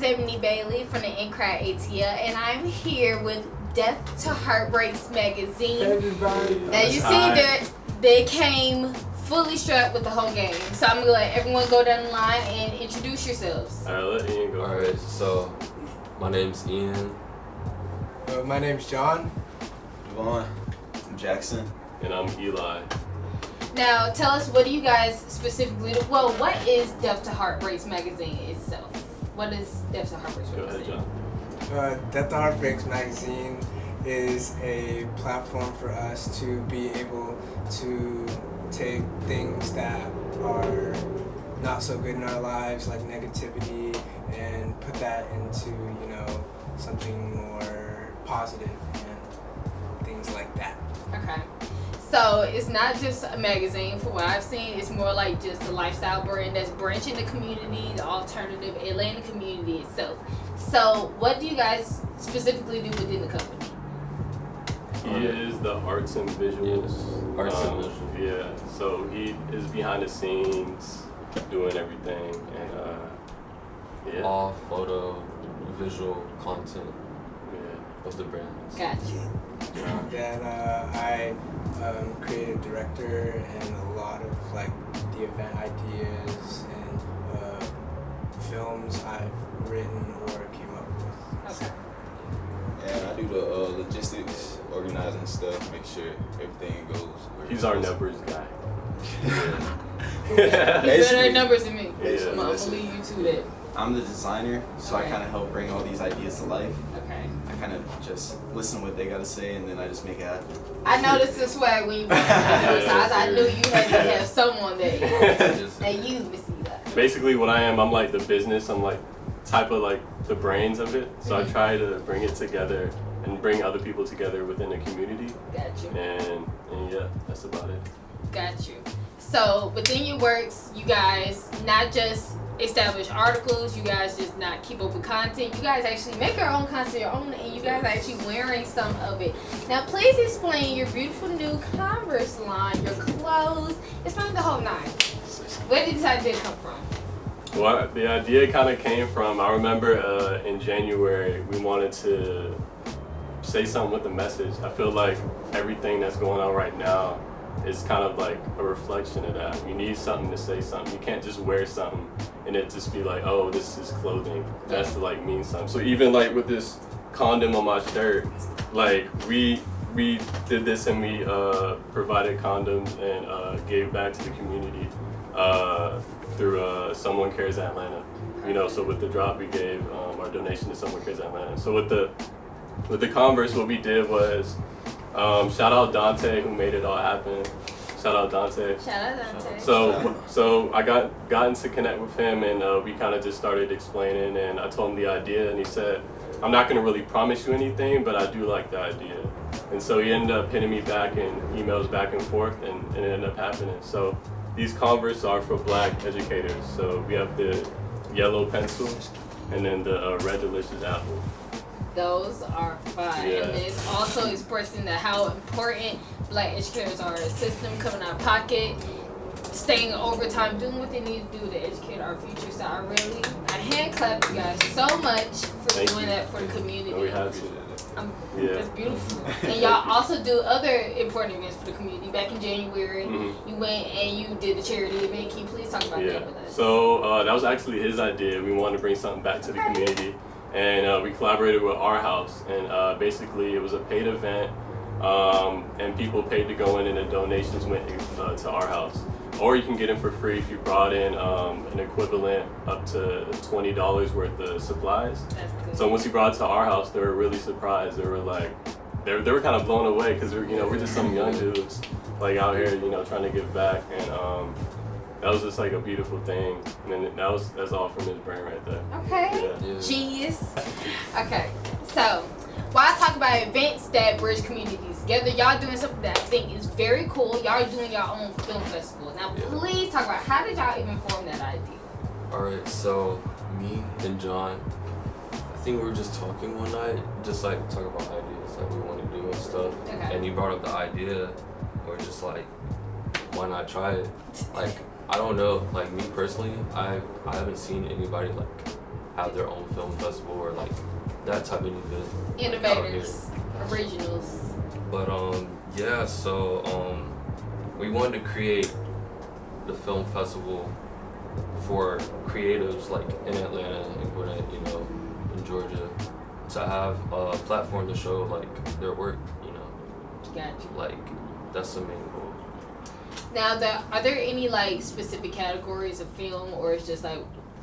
Ebony Bailey from the Incry ATL, and I'm here with To Heartbreaks magazine. Everybody. Now you see that they came fully strapped with the whole game. So I'm gonna let everyone go down the line and introduce yourselves. Alright, let Ian go. Alright, so my name's Ian. My name's John. Devon. I'm Jackson. And I'm Eli. Now tell us, what do you guys specifically do? Well, what is To Heartbreaks magazine itself? What is To Heartbreaks Go ahead, magazine? John. Death to Heartbreaks magazine is a platform for us to be able to take things that are not so good in our lives, like negativity, and put that into, something more positive and things like that. Okay. So it's not just a magazine. From what I've seen, it's more like just a lifestyle brand that's branching the community, the alternative Atlanta community itself. So what do you guys specifically do within the company? He is the arts and visuals. Yes. Arts and visuals. Yeah, so he is behind the scenes doing everything, and yeah. All photo, visual content Yeah. of the brands. Gotcha. Then I creative director and a lot of the event ideas and films I've written or came up with. Okay. And I do the logistics, organizing stuff, make sure everything goes where He's it's our supposed numbers guy. He's better at Basically- numbers than me. Yeah. I'm gonna leave you to that. I'm the designer, so Okay. I kind of help bring all these ideas to life. Okay. I kind of just listen to what they got to say, and then I just make it happen. I noticed the swag when you brought it. I knew you had to have someone that you Missy. Basically, what I am, I'm like the business. I'm like type of like the brains of it. So I try to bring it together and bring other people together within the community. Got you. And yeah, that's about it. Got you. So within your works, you guys not just establish articles, you guys just not keep up with content, you guys actually make your own content, your own, and you guys are actually wearing some of it. Now please explain your beautiful new Converse line, your clothes, explain the whole nine. Where did this idea come from? Well, the idea kind of came from, I remember in January, we wanted to say something with a message. I feel like everything that's going on right now is kind of like a reflection of that. You need something to say something. You can't just wear something and it just be like, oh, this is clothing. That's to like mean something. So even like with this condom on my shirt, like we did this and we provided condoms and gave back to the community through Someone Cares Atlanta. So with the drop we gave our donation to Someone Cares Atlanta. So with the Converse, what we did was shout out Dante who made it all happen. Shout out Dante. Shout out Dante. So I gotten to connect with him, and we kind of just started explaining, and I told him the idea, and he said, I'm not going to really promise you anything, but I do like the idea. And so he ended up hitting me back in emails back and forth, and it ended up happening. So these Converse are for Black educators. So we have the yellow pencil and then the red delicious apple. Those are fun. Yeah. And it's also expressing how important Black educators are. A system coming out of pocket, staying overtime, doing what they need to do to educate our future. So I hand clap you guys so much for Thank doing you. that for the community. And we have to. Yeah. That's beautiful. And y'all also do other important events for the community. Back in January, you went and you did the charity event. Can you please talk about that with us? So that was actually his idea. We wanted to bring something back to the community. And we collaborated with Our House, and basically it was a paid event, and people paid to go in, and the donations went to Our House. Or you can get in for free if you brought in an equivalent up to $20 worth of supplies. That's good. So once you brought it to Our House, they were really surprised. They were like, they were kind of blown away because we're just some young dudes like out here, trying to give back, and that was just like a beautiful thing. And then that's all from his brain right there. Okay. Yeah. Genius. Okay. So, while I talk about events that bridge communities together, y'all doing something that I think is very cool. Y'all are doing your own film festival. Now, please talk about how did y'all even form that idea? Alright, so me and John, I think we were just talking one night, just like talk about ideas that we want to do and stuff. Okay. And he brought up the idea, we're just like, why not try it? Like, I don't know, like me personally, I haven't seen anybody like have their own film festival or like that type of event. Innovators, originals. But yeah, so we wanted to create the film festival for creatives like in Atlanta and Gwinnett, you know, in Georgia, to have a platform to show like their work, you know. Gotcha. Like that's the main goal. Now, are there any like specific categories of film, or it's just like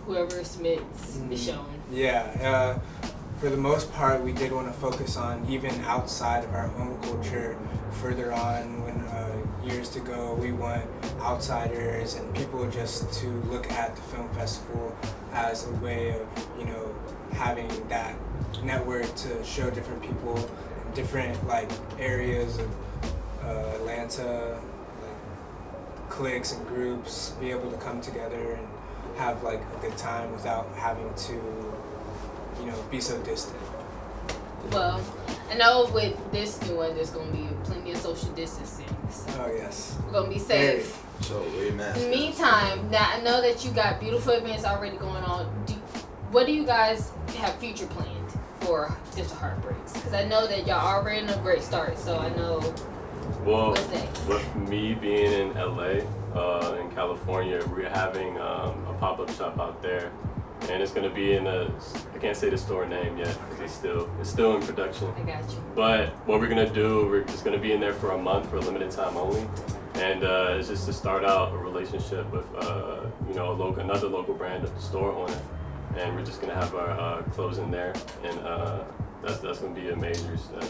whoever submits is shown? Yeah, for the most part, we did want to focus on even outside of our own culture. Further on, when years to go, we want outsiders and people just to look at the film festival as a way of, you know, having that network to show different people in different like areas of Atlanta, like cliques and groups, be able to come together and have like a good time without having to, you know, be so distant. Well, I know with this new one, there's gonna be plenty of social distancing. So Oh yes. we're gonna be safe. So wear masks. In the meantime, now I know that you got beautiful events already going on. What do you guys have future planned for To Heartbreaks? Because I know that y'all already in a great start, so I know what's next. With me being in LA, in California, we're having a pop-up shop out there, and it's gonna be in I can't say the store name yet because it's still in production. I got you. But what we're gonna do, we're just gonna be in there for a month for a limited time only, and it's just to start out a relationship with you know, another local brand store owner, and we're just gonna have our clothes in there, and that's gonna be a major step.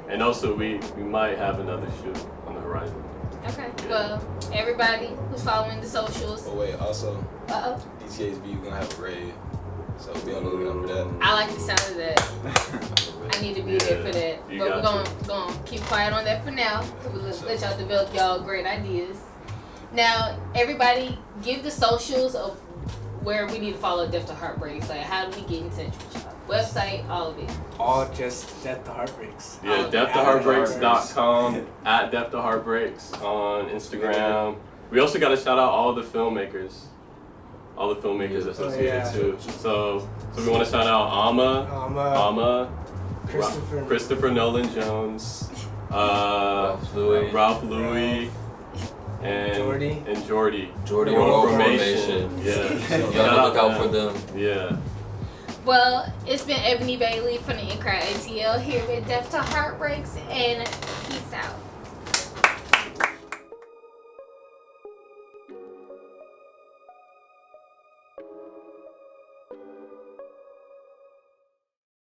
And also we might have another shoot on the horizon. Okay. Well, everybody who's following the socials. Oh wait, also Uh-oh. DTHB, we're gonna have a raid, so be on the lookout for that. I like the sound of that. I need to be there for that. You But we're got gonna keep quiet on that for now. We'll let y'all develop y'all great ideas. Now, everybody, give the socials of where we need to follow Death to Heartbreaks. Like, how do we get in touch with y'all? Website, all of it. All just Death to Heartbreaks. Yeah, Oh, deathtoheartbreaks.com, at Death to Heartbreaks on Instagram. We also got to shout out all the filmmakers associated too. So we want to shout out Amma, Christopher Nolan Jones, Ralph Louis, and Jordy. Jordy World Formation. Yeah. Y'all look out for them. Yeah. Well, it's been Ebony Bailey from the In-Crowd ATL here with Death to Heartbreaks, and peace out.